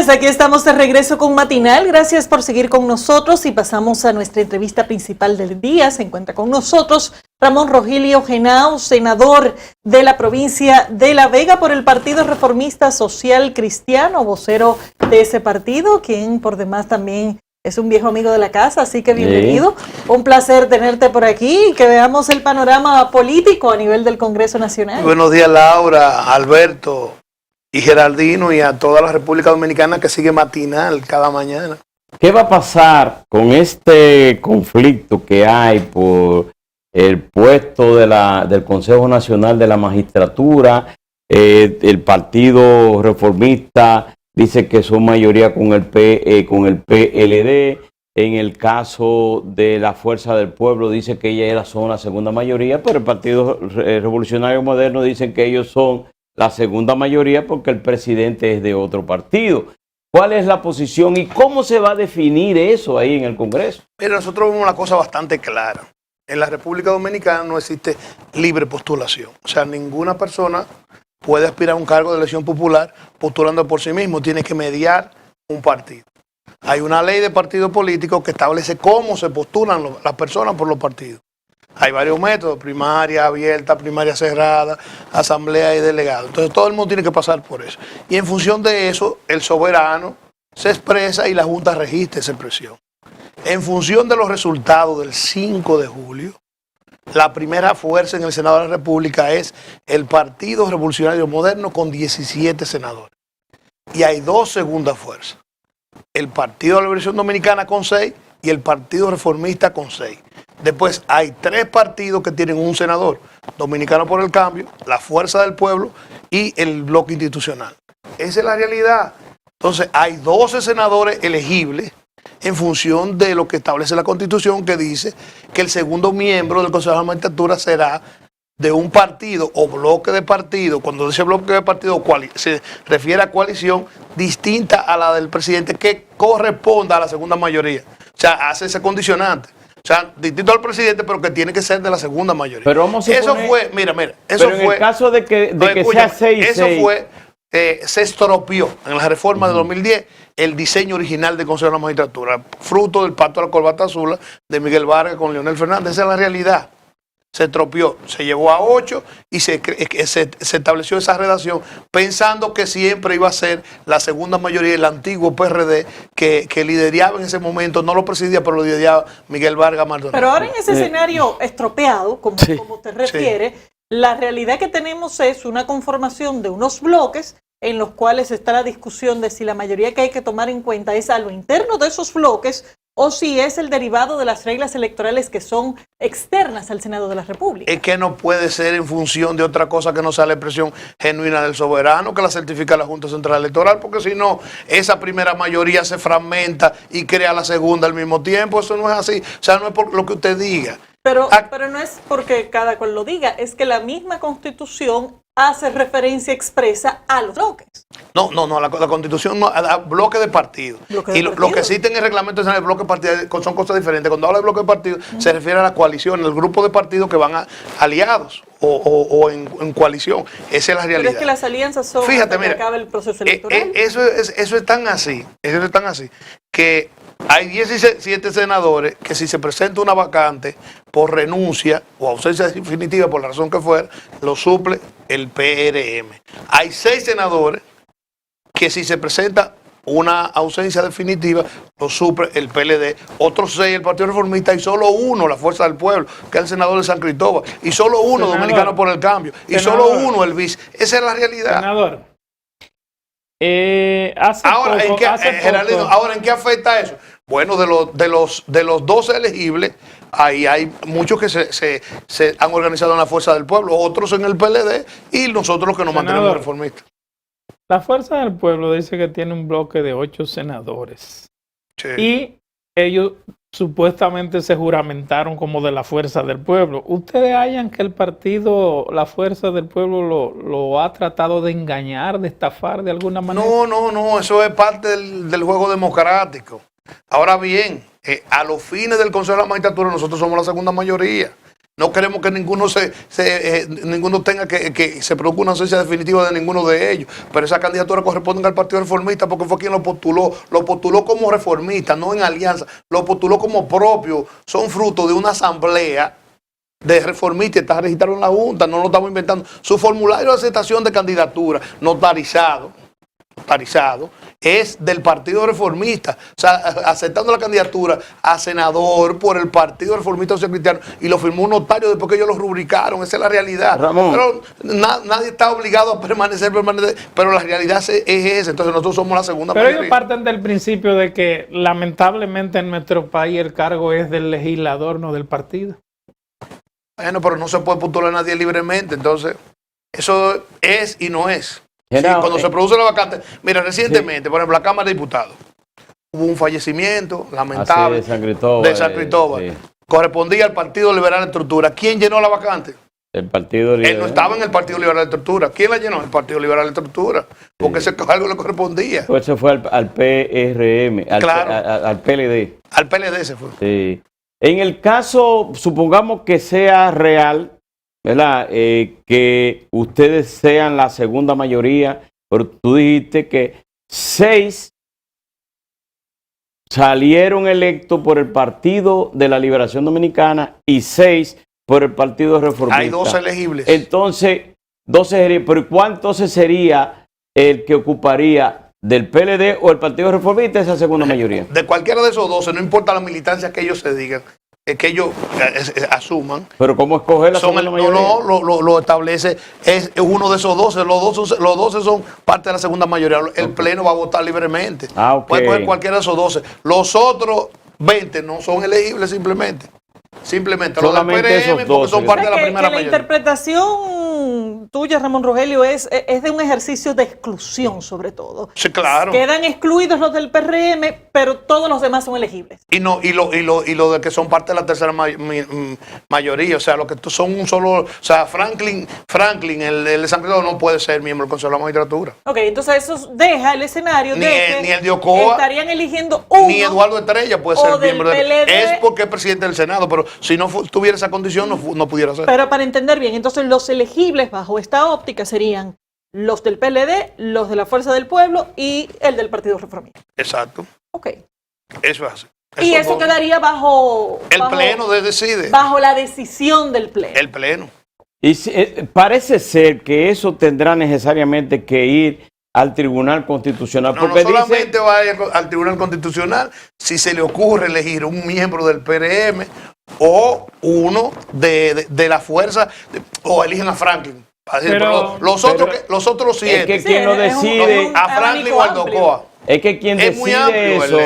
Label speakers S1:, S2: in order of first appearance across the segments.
S1: Señores, aquí estamos de regreso con Matinal. Gracias por seguir con nosotros y pasamos a nuestra entrevista principal del día. Se encuentra con nosotros Ramón Rogelio Henao, senador de la provincia de La Vega por el Partido Reformista Social Cristiano, vocero de ese partido, quien por demás también es un viejo amigo de la casa, así que bienvenido. Sí. Un placer tenerte por aquí y que veamos el panorama político a nivel del Congreso Nacional.
S2: Buenos días, Laura, Alberto y Geraldino, y a toda la República Dominicana que sigue Matinal cada mañana.
S3: ¿Qué va a pasar con este conflicto que hay por el puesto del Consejo Nacional de la Magistratura? El Partido Reformista dice que son mayoría con el PLD. En el caso de la Fuerza del Pueblo dice que ellas son la segunda mayoría, pero el Partido Revolucionario Moderno dicen que ellos son la segunda mayoría porque el presidente es de otro partido. ¿Cuál es la posición y cómo se va a definir eso ahí en el Congreso?
S2: Mira, nosotros vemos una cosa bastante clara. En la República Dominicana no existe libre postulación. O sea, ninguna persona puede aspirar a un cargo de elección popular postulando por sí mismo. Tiene que mediar un partido. Hay una ley de partidos políticos que establece cómo se postulan las personas por los partidos. Hay varios métodos: primaria abierta, primaria cerrada, asamblea y delegado. Entonces todo el mundo tiene que pasar por eso. Y en función de eso, el soberano se expresa y la Junta registra esa expresión. En función de los resultados del 5 de julio, la primera fuerza en el Senado de la República es el Partido Revolucionario Moderno con 17 senadores. Y hay dos segundas fuerzas: el Partido de la Liberación Dominicana con 6 y el Partido Reformista con 6. Después hay 3 partidos que tienen un senador: Dominicano por el Cambio, la Fuerza del Pueblo y el Bloque Institucional. Esa es la realidad. Entonces hay 12 senadores elegibles en función de lo que establece la Constitución, que dice que el segundo miembro del Consejo de la Magistratura será de un partido o bloque de partido. Cuando dice bloque de partido se refiere a coalición distinta a la del presidente, que corresponda a la segunda mayoría. O sea, hace ese condicionante. O sea, distinto al presidente, pero que tiene que ser de la segunda mayoría.
S3: Pero vamos a
S2: eso fue, mira, eso
S3: pero en
S2: fue.
S3: El caso de que sea 6-6.
S2: Eso fue, se estropeó en la reforma de 2010 el diseño original del Consejo de la Magistratura, fruto del pacto de la corbata azul de Miguel Vargas con Leonel Fernández. Esa es la realidad. Se estropeó, se llevó a 8 y se estableció esa redacción pensando que siempre iba a ser la segunda mayoría del antiguo PRD que lideraba en ese momento. No lo presidía, pero lo lideraba Miguel Vargas Maldonado.
S1: Pero ahora en ese escenario estropeado, como te refiere, la realidad que tenemos es una conformación de unos bloques en los cuales está la discusión de si la mayoría que hay que tomar en cuenta es a lo interno de esos bloques o si es el derivado de las reglas electorales que son externas al Senado de la República.
S2: Es que no puede ser en función de otra cosa que no sea la expresión genuina del soberano, que la certifica la Junta Central Electoral, porque si no, esa primera mayoría se fragmenta y crea la segunda al mismo tiempo. Eso no es así. O sea, no es por lo que usted diga.
S1: Pero no es porque cada cual lo diga, es que la misma Constitución hace referencia expresa a los bloques.
S2: No, la Constitución no, a bloque de partido. Lo que existe en el reglamento nacional de bloque de partido son cosas diferentes. Cuando habla de bloque de partido, se refiere a la coalición, el grupo de partidos que van aliados o en coalición. Esa es la realidad.
S1: Pero es que las alianzas son
S2: hasta
S1: que acabe el proceso electoral.
S2: Eso es tan así, que hay 17 senadores que si se presenta una vacante por renuncia o ausencia definitiva, por la razón que fuera, lo suple el PRM. Hay 6 senadores que si se presenta una ausencia definitiva, lo suple el PLD, otros 6 el Partido Reformista y solo uno la Fuerza del Pueblo, que es el senador de San Cristóbal, y solo uno Dominicano por el Cambio, y solo uno el vice. Esa es la realidad.
S4: Senador.
S2: Ahora, ¿en qué afecta eso? Bueno, de los 12 elegibles, ahí hay muchos que se han organizado en la Fuerza del Pueblo, otros en el PLD y nosotros los que nos mantenemos reformistas.
S4: La Fuerza del Pueblo dice que tiene un bloque de 8 senadores. Sí. Y ellos supuestamente se juramentaron como de la Fuerza del Pueblo. ¿Ustedes hallan que el partido, la Fuerza del Pueblo, lo ha tratado de engañar, de estafar de alguna manera?
S2: No, eso es parte del juego democrático. Ahora bien, a los fines del Consejo de la Magistratura nosotros somos la segunda mayoría. No queremos que ninguno ninguno tenga que se produzca una ausencia definitiva de ninguno de ellos. Pero esa candidatura corresponde al Partido Reformista porque fue quien lo postuló como reformista, no en alianza, lo postuló como propio. Son fruto de una asamblea de reformistas, está registrado en la Junta, no lo estamos inventando. Su formulario de aceptación de candidatura, notarizado, es del Partido Reformista, o sea, aceptando la candidatura a senador por el Partido Reformista Social Cristiano, y lo firmó un notario después que ellos lo rubricaron. Esa es la realidad.
S3: Ramón.
S2: Pero nadie está obligado a permanecer, pero la realidad es esa. Entonces nosotros somos la segunda
S4: Pero
S2: mayoría.
S4: ellos parten del principio de que lamentablemente en nuestro país el cargo es del legislador, no del partido.
S2: Bueno, pero no se puede postular a nadie libremente, entonces eso es y no es. Sí, cuando se produce la vacante. Mira, recientemente, por ejemplo, la Cámara de Diputados, hubo un fallecimiento lamentable de San Cristóbal. Sí. Correspondía al Partido Liberal de Estructura. ¿Quién llenó la vacante?
S3: El Partido Liberal.
S2: Él no estaba en el Partido Liberal de Estructura. ¿Quién la llenó? El Partido Liberal de Estructura. Porque ese cargo le correspondía.
S3: Pues se fue al PRM, al PLD.
S2: Al PLD se fue.
S3: Sí. En el caso, supongamos que sea real, ¿verdad? Que ustedes sean la segunda mayoría, pero tú dijiste que 6 salieron electos por el Partido de la Liberación Dominicana y 6 por el Partido Reformista.
S2: Hay 2 elegibles.
S3: Entonces, 12, pero ¿cuál entonces sería el que ocuparía del PLD o el Partido Reformista esa segunda mayoría?
S2: De cualquiera de esos 12, no importa la militancia que ellos se digan, que ellos asuman.
S3: Pero ¿cómo escoger la segunda mayoría?
S2: No, lo establece, es uno de esos 12. Los 12 son parte de la segunda mayoría. El Pleno va a votar libremente. Puede coger cualquiera de esos 12. Los otros 20 no son elegibles simplemente.
S3: Solamente esos 12,
S2: porque son parte de la primera
S1: mayoría. La
S2: mayoría.
S1: interpretación tuya, Ramón Rogelio, es de un ejercicio de exclusión, sobre todo.
S2: Sí, claro.
S1: Quedan excluidos los del PRM, pero todos los demás son elegibles.
S2: Y lo de que son parte de la tercera mayoría, o sea, los que son un solo, o sea, Franklin, el de San Cristóbal no puede ser miembro del Consejo de la Magistratura.
S1: Ok, entonces eso deja el escenario
S2: ni el de
S1: Ocoa estarían eligiendo uno.
S2: Ni Eduardo Estrella puede ser miembro
S1: del PLD.
S2: Es porque es presidente del Senado, pero si no tuviera esa condición no pudiera ser.
S1: Pero para entender bien, entonces los elegibles bajo esta óptica serían los del PLD, los de la Fuerza del Pueblo y el del Partido Reformista.
S2: Exacto.
S1: Ok.
S2: Eso es así.
S1: Y eso quedaría bajo...
S2: El Pleno decide.
S1: Bajo la decisión del Pleno.
S2: El Pleno.
S3: Y parece ser que eso tendrá necesariamente que ir al Tribunal Constitucional.
S2: No solamente va a ir al Tribunal Constitucional si se le ocurre elegir un miembro del PRM o uno de la Fuerza, o eligen a Franklin. Pero los otros 7.
S3: Es que quien lo decide...
S2: a Franklin o al Ocoa.
S3: Es que quien decide eso,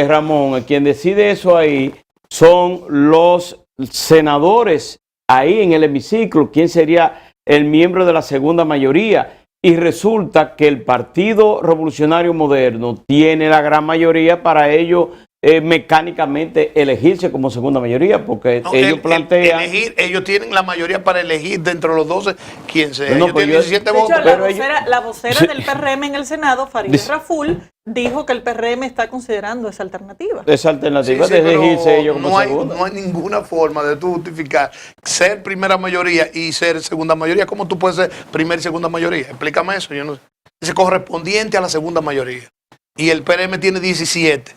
S3: Ramón, quien decide eso ahí son los senadores ahí en el hemiciclo. ¿Quién sería el miembro de la segunda mayoría? Y resulta que el Partido Revolucionario Moderno tiene la gran mayoría para ello mecánicamente elegirse como segunda mayoría, porque ellos plantean...
S2: ellos tienen la mayoría para elegir dentro de los 12 quién sea.
S3: No,
S2: ellos tienen 17 votos.
S1: Hecho, la vocera del PRM en el Senado, Farideh Raful, dijo que el PRM está considerando esa alternativa.
S3: Esa alternativa de elegirse ellos como segunda.
S2: No hay ninguna forma de tú justificar ser primera mayoría y ser segunda mayoría. ¿Cómo tú puedes ser primera y segunda mayoría? Explícame eso. Yo no sé. Es correspondiente a la segunda mayoría. Y el PRM tiene 17.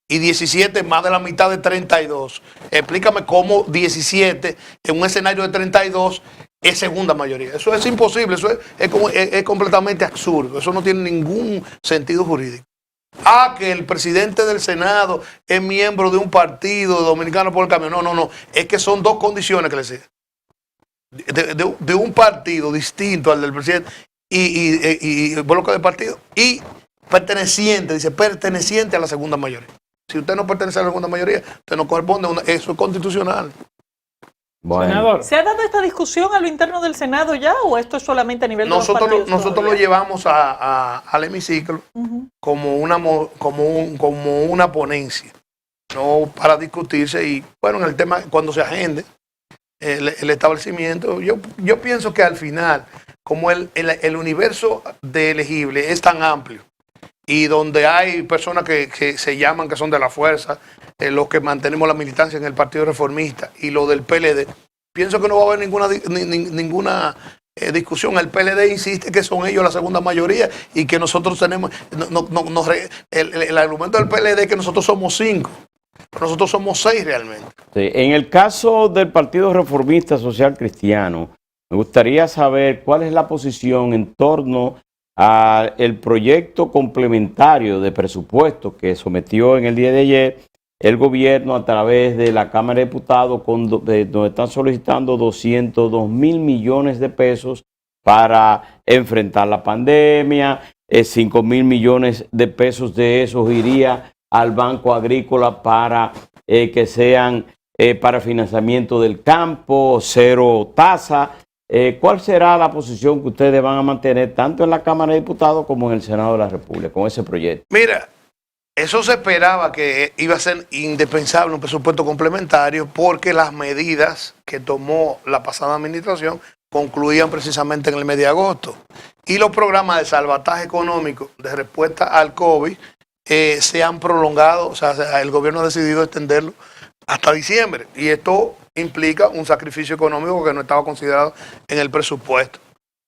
S2: Y 17 más de la mitad de 32. Explícame cómo 17 en un escenario de 32 es segunda mayoría. Eso es imposible, eso es completamente absurdo. Eso no tiene ningún sentido jurídico. Que el presidente del Senado es miembro de un partido Dominicano por el Cambio. No. Es que son 2 condiciones que le siguen. De un partido distinto al del presidente y bloque de partido y perteneciente a la segunda mayoría. Si usted no pertenece a la segunda mayoría, usted no corresponde, eso es constitucional.
S3: Bueno.
S4: Senador.
S1: ¿Se ha dado esta discusión a lo interno del Senado ya o esto es solamente a nivel de los partidos?
S2: Nosotros lo llevamos al hemiciclo como una ponencia, no para discutirse. Y bueno, en el tema, cuando se agende el establecimiento, yo pienso que al final, como el universo de elegible es tan amplio, y donde hay personas que se llaman que son de la fuerza, los que mantenemos la militancia en el Partido Reformista y lo del PLD, pienso que no va a haber ninguna discusión. El PLD insiste que son ellos la segunda mayoría y que nosotros tenemos, el argumento del PLD es que nosotros somos 5, nosotros somos 6 realmente.
S3: Sí, en el caso del Partido Reformista Social Cristiano, me gustaría saber cuál es la posición en torno al proyecto complementario de presupuesto que sometió en el día de ayer el gobierno a través de la Cámara de Diputados, donde están solicitando 202 mil millones de pesos para enfrentar la pandemia. 5 mil millones de pesos de esos iría al Banco Agrícola para que sean para financiamiento del campo, 0 tasa. ¿Cuál será la posición que ustedes van a mantener tanto en la Cámara de Diputados como en el Senado de la República con ese proyecto?
S2: Mira, eso se esperaba que iba a ser indispensable un presupuesto complementario porque las medidas que tomó la pasada administración concluían precisamente en el mes de agosto. Y los programas de salvataje económico de respuesta al COVID se han prolongado, o sea, el gobierno ha decidido extenderlo hasta diciembre. Y esto implica un sacrificio económico que no estaba considerado en el presupuesto.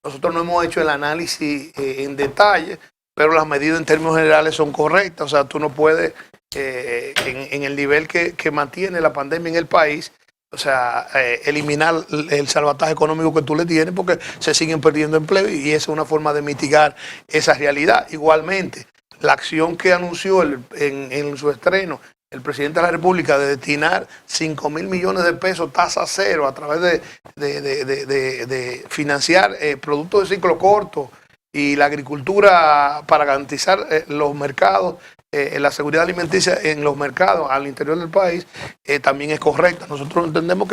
S2: Nosotros no hemos hecho el análisis en detalle, pero las medidas en términos generales son correctas. O sea, tú no puedes, en el nivel que mantiene la pandemia en el país, o sea, eliminar el salvataje económico que tú le tienes porque se siguen perdiendo empleo y esa es una forma de mitigar esa realidad. Igualmente, la acción que anunció en su estreno el presidente de la República de destinar 5 mil millones de pesos tasa cero a través de financiar productos de ciclo corto y la agricultura para garantizar los mercados, la seguridad alimenticia en los mercados al interior del país, también es correcta. Nosotros entendemos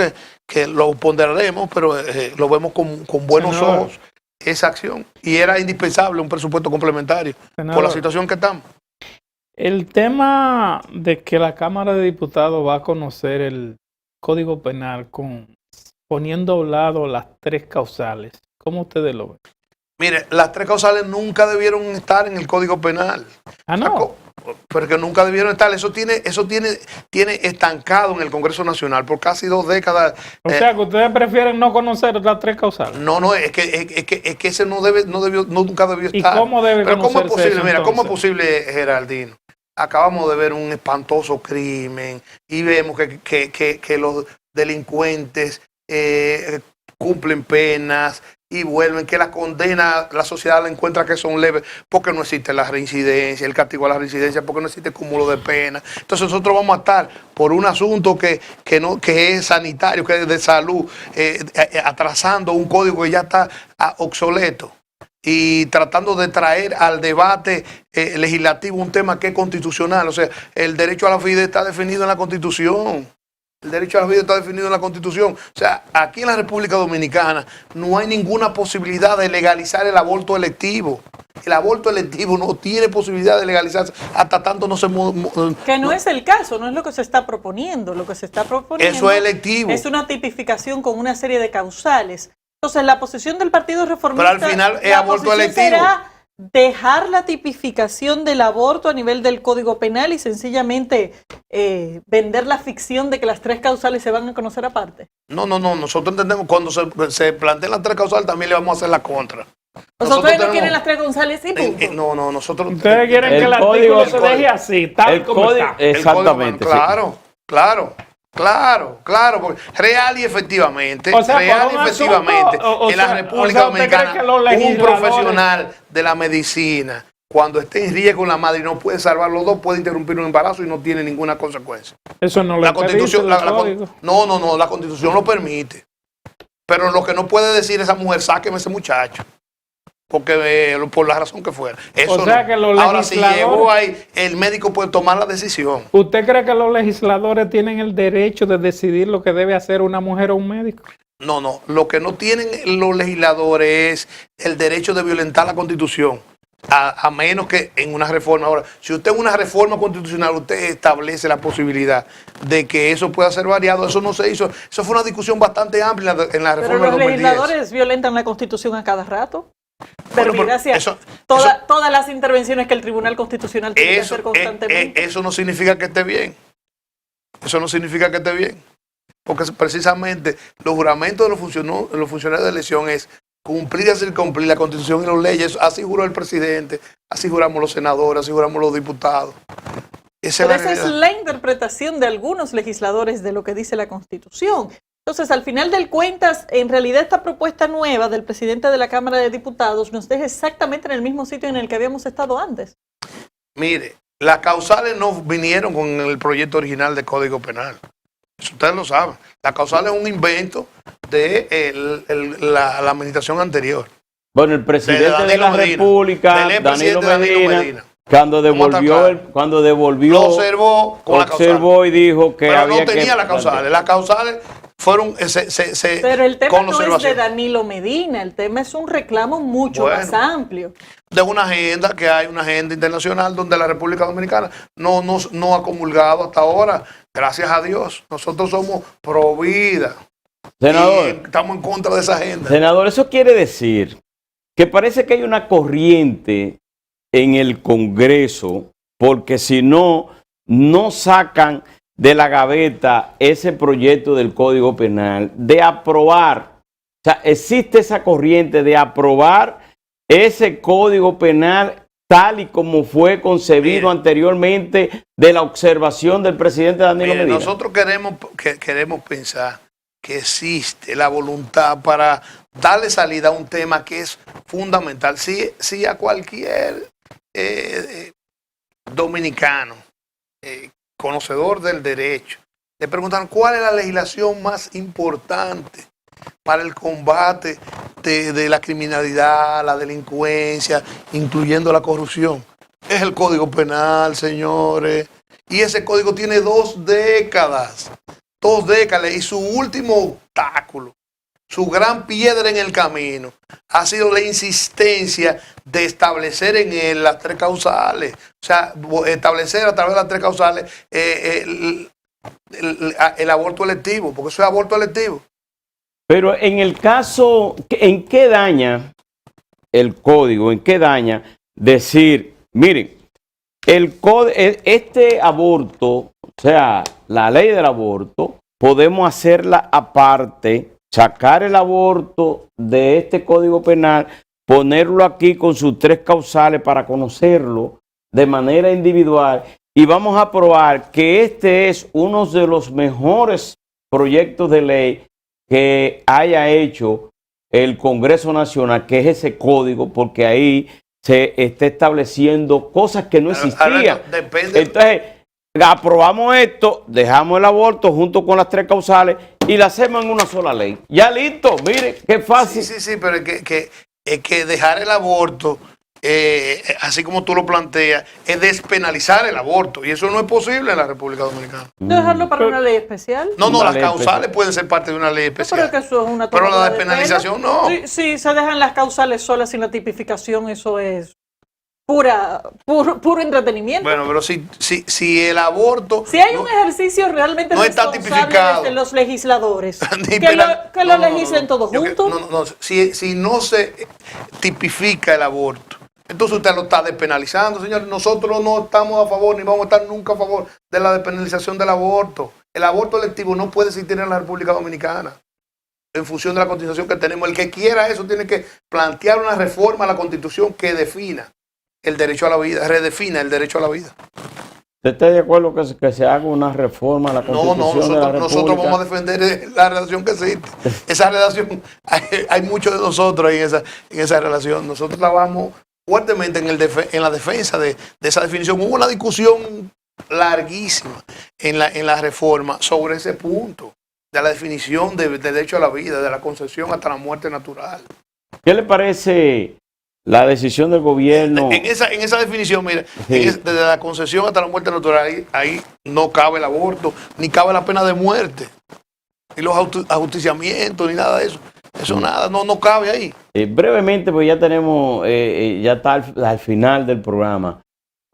S2: que lo ponderaremos, pero lo vemos con buenos ojos esa acción. Y era indispensable un presupuesto complementario por la situación que estamos.
S4: El tema de que la Cámara de Diputados va a conocer el Código Penal poniendo a un lado las 3 causales, ¿cómo ustedes lo ven?
S2: Mire, las 3 causales nunca debieron estar en el Código Penal.
S4: Ah, no.
S2: Porque nunca debieron estar. Eso tiene estancado en el Congreso Nacional por casi 2 décadas.
S4: O sea, que ustedes prefieren no conocer las 3 causales.
S2: No, es que ese nunca debió estar.
S4: ¿Y cómo debe
S2: Pero ¿cómo es posible?
S4: eso,
S2: Mira, ¿cómo es
S4: entonces?
S2: posible, Geraldino? Acabamos de ver un espantoso crimen y vemos que los delincuentes cumplen penas y vuelven, que la condena, la sociedad la encuentra que son leves, porque no existe la reincidencia, el castigo a la reincidencia, porque no existe cúmulo de pena. Entonces nosotros vamos a estar por un asunto que es sanitario, que es de salud, atrasando un código que ya está obsoleto y tratando de traer al debate legislativo un tema que es constitucional. O sea, el derecho a la vida está definido en la Constitución. El derecho a la vida está definido en la Constitución. O sea, aquí en la República Dominicana no hay ninguna posibilidad de legalizar el aborto electivo. El aborto electivo no tiene posibilidad de legalizarse hasta tanto no se...
S1: Que no es el caso, no es lo que se está proponiendo. Lo que se está proponiendo...
S2: Eso es electivo.
S1: Es una tipificación con una serie de causales. Entonces, la posición del Partido Reformista...
S2: Pero al final es aborto electivo.
S1: Será dejar la tipificación del aborto a nivel del Código Penal y sencillamente vender la ficción de que las 3 causales se van a conocer aparte.
S2: No. Nosotros entendemos cuando se plantean las 3 causales también le vamos a hacer la contra.
S1: Ustedes no quieren las 3 causales y punto.
S2: No, nosotros...
S4: Ustedes quieren que el artículo se deje así, tal como está.
S3: Exactamente.
S2: Claro, porque real y efectivamente,
S4: o sea,
S2: en la República Dominicana, un profesional de la medicina, cuando esté en riesgo la madre y no puede salvar los 2, puede interrumpir un embarazo y no tiene ninguna consecuencia.
S4: Eso no lo
S2: la Constitución, la Constitución lo permite. Pero lo que no puede decir esa mujer, sáqueme ese muchacho. Porque por la razón que fuera. Eso
S4: o sea,
S2: no.
S4: que los
S2: Ahora, si llegó ahí, el médico puede tomar la decisión.
S4: ¿Usted cree que los legisladores tienen el derecho de decidir lo que debe hacer una mujer o un médico?
S2: No. Lo que no tienen los legisladores es el derecho de violentar la Constitución. A menos que en una reforma. Ahora, si usted en una reforma constitucional, usted establece la posibilidad de que eso pueda ser variado, eso no se hizo. Eso fue una discusión bastante amplia en la reforma
S1: del 2010. Pero los
S2: 2010.
S1: legisladores violentan la Constitución a cada rato.
S2: Bueno,
S1: gracias. Todas las intervenciones que el Tribunal Constitucional tiene que hacer constantemente.
S2: Eso no significa que esté bien. Eso no significa que esté bien. Porque precisamente los juramentos de los funcionarios de elección es cumplir y hacer cumplir la Constitución y las leyes. Así juró el presidente, así juramos los senadores, así juramos los diputados.
S1: Pero esa es la interpretación de algunos legisladores de lo que dice la Constitución. Entonces, al final del cuentas, en realidad esta propuesta nueva del presidente de la Cámara de Diputados nos deja exactamente en el mismo sitio en el que habíamos estado antes.
S2: Mire, las causales no vinieron con el proyecto original de Código Penal. Eso ustedes lo saben. La causal es un invento de la administración anterior.
S3: Bueno, el presidente de la República, Danilo Medina, cuando devolvió,
S2: lo observó con la causal
S3: y dijo que
S2: pero
S3: había
S2: no tenía las causales. Las causales fueron
S1: pero el tema
S2: con
S1: no es de Danilo Medina, el tema es un reclamo mucho más amplio.
S2: De una agenda que hay, una agenda internacional donde la República Dominicana no ha comulgado hasta ahora. Gracias a Dios. Nosotros somos pro vida.
S3: Senador,
S2: y estamos en contra de esa agenda.
S3: Senador, eso quiere decir que parece que hay una corriente en el Congreso, porque si no sacan de la gaveta ese proyecto del Código Penal, de aprobar, o sea, existe esa corriente de aprobar ese Código Penal tal y como fue concebido anteriormente de la observación del presidente Danilo Medina.
S2: Nosotros queremos pensar que existe la voluntad para darle salida a un tema que es fundamental. Si a cualquier dominicano, conocedor del derecho, le preguntan cuál es la legislación más importante para el combate de la criminalidad, la delincuencia, incluyendo la corrupción. Es el Código Penal, señores. Y ese código tiene 2 décadas. 2 décadas. Y su último obstáculo, su gran piedra en el camino, ha sido la insistencia de establecer en él las 3 causales. O sea, establecer a través de las 3 causales el aborto electivo, porque eso es aborto electivo.
S3: Pero en el caso, ¿en qué daña el código? ¿En qué daña decir, miren, este aborto, o sea, la ley del aborto, podemos hacerla aparte, sacar el aborto de este Código Penal, ponerlo aquí con sus 3 causales para conocerlo de manera individual y vamos a probar que este es uno de los mejores proyectos de ley que haya hecho el Congreso Nacional, que es ese código, porque ahí se está estableciendo cosas que no existían. Entonces, aprobamos esto, dejamos el aborto junto con las 3 causales y la hacemos en una sola ley. Ya listo, mire, qué fácil.
S2: Sí, pero es que dejar el aborto, así como tú lo planteas, es despenalizar el aborto. Y eso no es posible en la República Dominicana.
S1: ¿Dejarlo para una ley especial?
S2: No, las causales pueden ser parte de una ley especial.
S1: Pero
S2: la despenalización no.
S1: Sí, se dejan las causales solas sin la tipificación, eso es puro entretenimiento.
S2: Bueno, pero si el aborto...
S1: Si hay un ejercicio realmente
S2: no está tipificado
S1: de los legisladores, que lo legislen todos juntos.
S2: Si no se tipifica el aborto, entonces usted lo está despenalizando, señores. Nosotros no estamos a favor, ni vamos a estar nunca a favor de la despenalización del aborto. El aborto electivo no puede existir en la República Dominicana, en función de la Constitución que tenemos. El que quiera eso tiene que plantear una reforma a la Constitución que defina el derecho a la vida, redefina el derecho a la vida.
S3: ¿Usted está de acuerdo que se haga una reforma a la Constitución de la República?
S2: Nosotros vamos a defender la relación que existe. Esa relación, hay muchos de nosotros en esa relación. Nosotros trabajamos fuertemente en la defensa de esa definición. Hubo una discusión larguísima en la reforma sobre ese punto, de la definición del derecho a la vida, de la concepción hasta la muerte natural.
S3: ¿Qué le parece la decisión del gobierno?
S2: En esa definición, mira, sí, desde la concepción hasta la muerte natural, ahí no cabe el aborto, ni cabe la pena de muerte, ni los ajusticiamientos, ni nada de eso. Eso nada, no cabe ahí.
S3: Brevemente, pues ya tenemos, ya está al final del programa.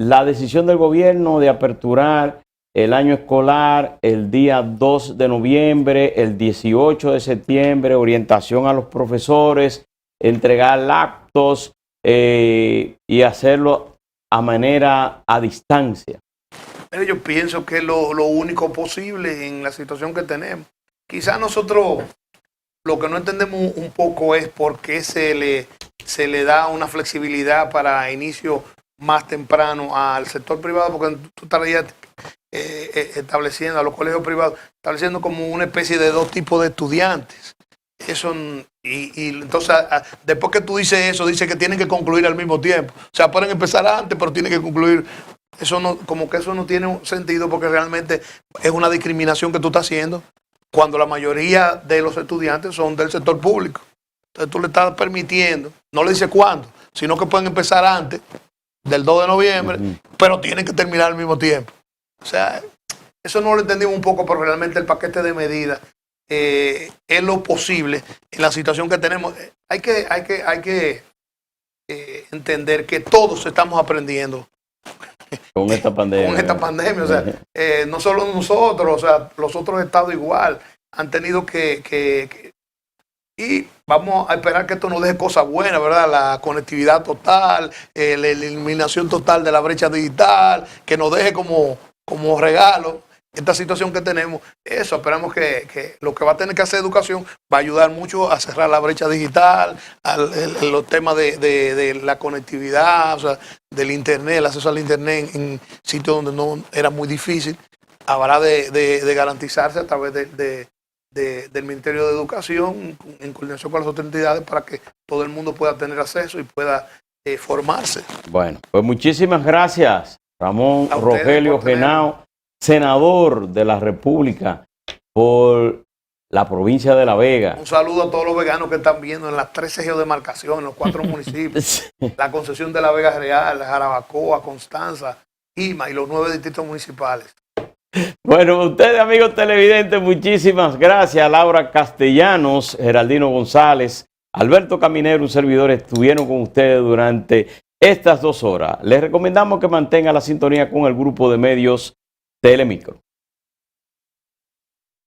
S3: La decisión del gobierno de aperturar el año escolar el día 2 de noviembre, el 18 de septiembre, orientación a los profesores, entregar actos y hacerlo a distancia.
S2: Pero yo pienso que es lo único posible en la situación que tenemos. Quizás nosotros lo que no entendemos un poco es por qué se le da una flexibilidad para inicio más temprano al sector privado, porque tú estarías estableciendo a los colegios privados, estableciendo como una especie de dos tipos de estudiantes. Eso, y entonces, después que tú dices eso, dice que tienen que concluir al mismo tiempo. O sea, pueden empezar antes, pero tienen que concluir. Eso no, como que eso no tiene un sentido, porque realmente es una discriminación que tú estás haciendo cuando la mayoría de los estudiantes son del sector público. Entonces tú le estás permitiendo, no le dices cuándo, sino que pueden empezar antes del 2 de noviembre, pero tienen que terminar al mismo tiempo. O sea, eso no lo entendimos un poco, pero realmente el paquete de medidas es lo posible en la situación que tenemos. Hay que entender que todos estamos aprendiendo
S3: con esta pandemia.
S2: Con esta pandemia, o sea, no solo nosotros, o sea, los otros estados igual han tenido y vamos a esperar que esto nos deje cosas buenas, ¿verdad? La conectividad total, la eliminación total de la brecha digital, que nos deje como regalo esta situación que tenemos. Eso, esperamos que lo que va a tener que hacer educación va a ayudar mucho a cerrar la brecha digital, los temas de la conectividad, o sea, del internet, el acceso al internet en sitios donde no era muy difícil. Habrá de garantizarse a través del Ministerio de Educación, en coordinación con las otras entidades, para que todo el mundo pueda tener acceso y pueda formarse.
S3: Bueno, pues muchísimas gracias, Ramón Rogelio Henao, senador de la República por la provincia de La Vega.
S2: Un saludo a todos los veganos que están viendo en las 13 geodemarcaciones, en los 4 municipios, la concesión de La Vega Real, Jarabacoa, Constanza, Ima y los 9 distritos municipales.
S3: Bueno, ustedes, amigos televidentes, muchísimas gracias. Laura Castellanos, Geraldino González, Alberto Caminero, un servidor, estuvieron con ustedes durante estas 2 horas. Les recomendamos que mantengan la sintonía con el grupo de medios Telemicro.